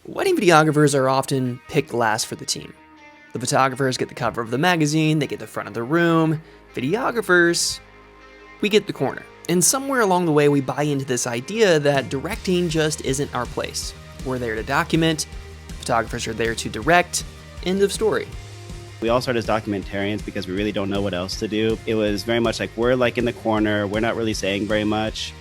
Wedding videographers are often picked last for the team. The photographers get the cover of the magazine, they get the front of the room. Videographers, we get the corner. And somewhere along the way, we buy into this idea that directing just isn't our place. We're there to document, photographers are there to direct, end of story. We all started as documentarians because we really don't know what else to do. It was very much like we're like in the corner, we're not really saying very much.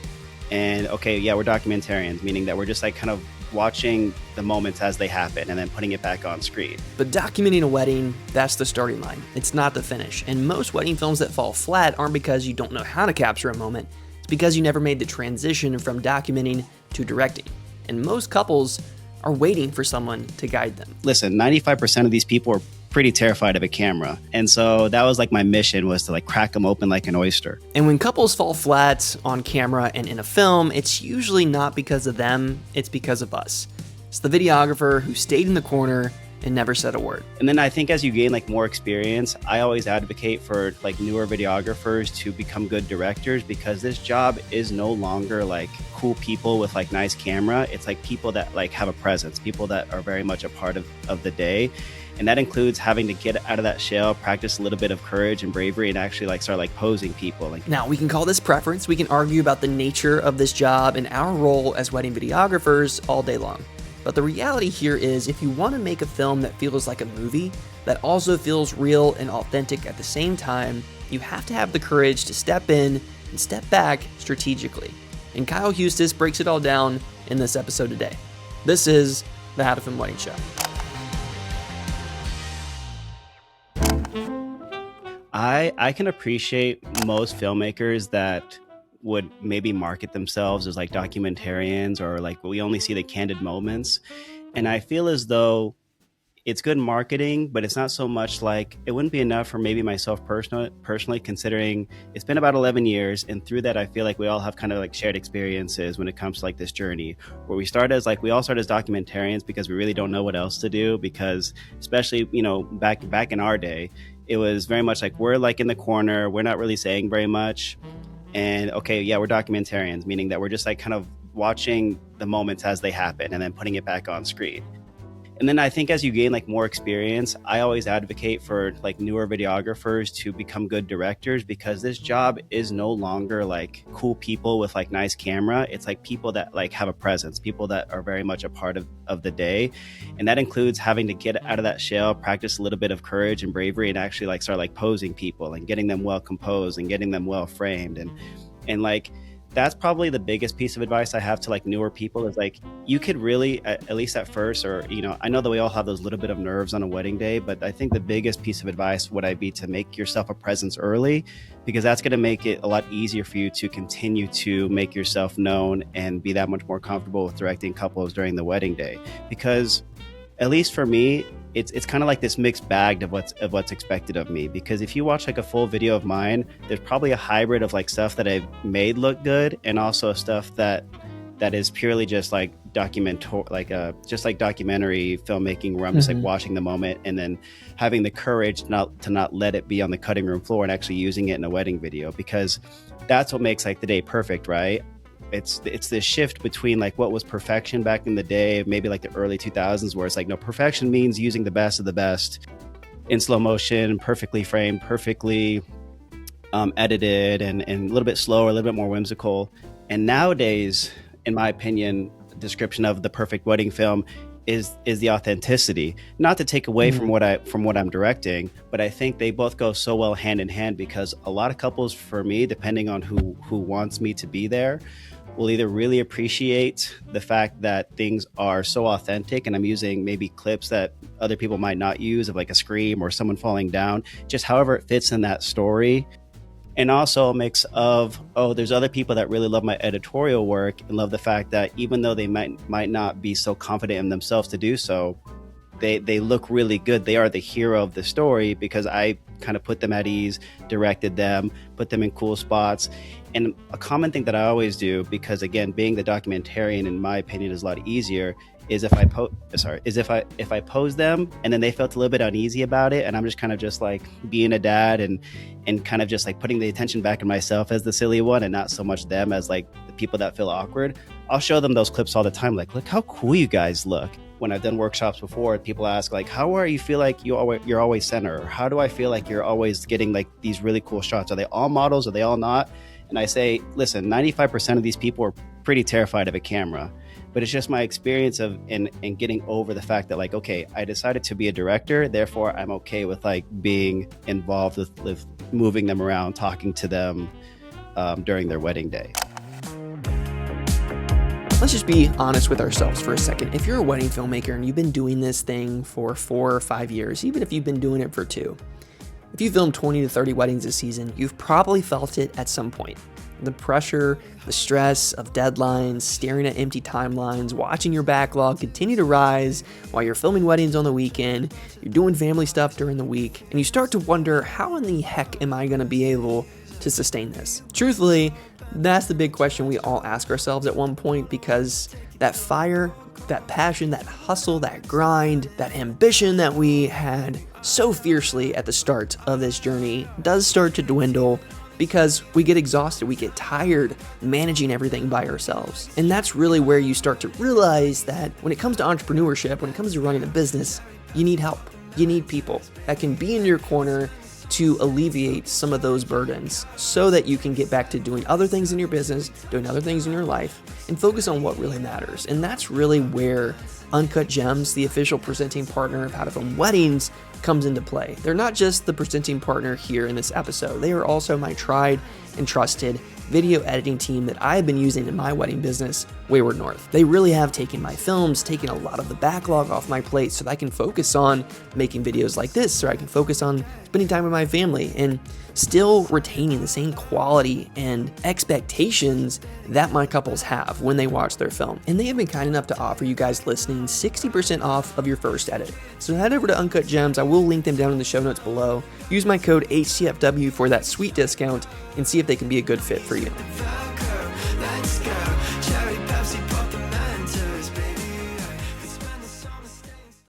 And okay, yeah, we're documentarians, meaning that we're just like kind of watching the moments as they happen and then putting it back on screen. But documenting a wedding, that's the starting line. It's not the finish. And most wedding films that fall flat aren't because you don't know how to capture a moment. It's because you never made the transition from documenting to directing. And most couples are waiting for someone to guide them. Listen, 95% of these people are pretty terrified of a camera. And so that was like my mission, was to like crack them open like an oyster. And when couples fall flat on camera and in a film, it's usually not because of them, it's because of us. It's the videographer who stayed in the corner and never said a word. And then I think as you gain like more experience, I always advocate for like newer videographers to become good directors, because this job is no longer like cool people with like nice camera. It's like people that like have a presence, people that are very much a part of the day. And that includes having to get out of that shell, practice a little bit of courage and bravery, and actually like start like posing people. Now, we can call this preference. We can argue about the nature of this job and our role as wedding videographers all day long. But the reality here is, if you want to make a film that feels like a movie, that also feels real and authentic at the same time, you have to have the courage to step in and step back strategically. And Kyle Hustis breaks it all down in this episode today. This is the How to Film Wedding Show. I can appreciate most filmmakers that would maybe market themselves as like documentarians, or like we only see the candid moments. And I feel as though it's good marketing, but it's not so much like, it wouldn't be enough for maybe myself personally, considering it's been about 11 years. And through that, I feel like we all have kind of like shared experiences when it comes to like this journey, where we all start as documentarians because we really don't know what else to do. Because especially, you know, back in our day, it was very much like we're like in the corner, we're not really saying very much. And okay, yeah, we're documentarians, meaning that we're just like kind of watching the moments as they happen and then putting it back on screen. And then I think as you gain like more experience, I always advocate for like newer videographers to become good directors, because this job is no longer like cool people with like nice camera. It's like people that like have a presence, people that are very much a part of the day. And that includes having to get out of that shell, practice a little bit of courage and bravery, and actually like start like posing people and getting them well composed and getting them well framed. And like, that's probably the biggest piece of advice I have to like newer people, is like, you could really, at least at first, or, you know, I know that we all have those little bit of nerves on a wedding day, but I think the biggest piece of advice would be to make yourself a presence early, because that's going to make it a lot easier for you to continue to make yourself known and be that much more comfortable with directing couples during the wedding day. Because at least for me, it's kind of like this mixed bag of what's expected of me. Because if you watch like a full video of mine, there's probably a hybrid of like stuff that I've made look good, and also stuff that is purely just like just like documentary filmmaking, where I'm just like watching the moment and then having the courage to not let it be on the cutting room floor and actually using it in a wedding video, because that's what makes like the day perfect, right? It's this shift between like what was perfection back in the day, maybe like the early 2000s, where it's like, no, perfection means using the best of the best in slow motion, perfectly framed, perfectly edited, and a little bit slower, a little bit more whimsical. And nowadays, in my opinion, the description of the perfect wedding film is the authenticity. Not to take away from what I'm directing, but I think they both go so well hand in hand, because a lot of couples, for me, depending on who wants me to be there, will either really appreciate the fact that things are so authentic, and I'm using maybe clips that other people might not use, of like a scream or someone falling down, just however it fits in that story. And also a mix of, oh, there's other people that really love my editorial work and love the fact that even though they might not be so confident in themselves to do so, they look really good. They are the hero of the story, because I kind of put them at ease, directed them, put them in cool spots. And a common thing that I always do, because again, being the documentarian, in my opinion, is a lot easier, is if I pose them and then they felt a little bit uneasy about it, and I'm just kind of just like being a dad and kind of just like putting the attention back on myself as the silly one, and not so much them as like the people that feel awkward, I'll show them those clips all the time. Like, look how cool you guys look. when I've done workshops before, people ask like, how are you feel like you're always center? Or how do I feel like you're always getting like these really cool shots? Are they all models? Are they all not? And I say, listen, 95% of these people are pretty terrified of a camera, but it's just my experience of in getting over the fact that like, okay, I decided to be a director, therefore I'm okay with like being involved with moving them around, talking to them during their wedding day. Let's just be honest with ourselves for a second. If you're a wedding filmmaker and you've been doing this thing for 4 or 5 years, even if you've been doing it for 2, if you film 20 to 30 weddings a season, you've probably felt it at some point. The pressure, the stress of deadlines, staring at empty timelines, watching your backlog continue to rise while you're filming weddings on the weekend, you're doing family stuff during the week, and you start to wonder, how in the heck am I going to be able to sustain this? Truthfully, that's the big question we all ask ourselves at one point, because that fire, that passion, that hustle, that grind, that ambition that we had so fiercely at the start of this journey does start to dwindle because we get exhausted, we get tired managing everything by ourselves. And that's really where you start to realize that when it comes to entrepreneurship, when it comes to running a business, you need help. You need people that can be in your corner to alleviate some of those burdens so that you can get back to doing other things in your business, doing other things in your life, and focus on what really matters. And that's really where Uncut Gems, the official presenting partner of How to Film Weddings, comes into play. They're not just the presenting partner here in this episode, they are also my tried and trusted video editing team that I've been using in my wedding business, Wayward North. They really have taken my films, taken a lot of the backlog off my plate so that I can focus on making videos like this, so I can focus on spending time with my family and still retaining the same quality and expectations that my couples have when they watch their film. And they have been kind enough to offer you guys listening 60% off of your first edit. So head over to Uncut Gems. I will link them down in the show notes below. Use my code HTFW for that sweet discount and see if they can be a good fit for you.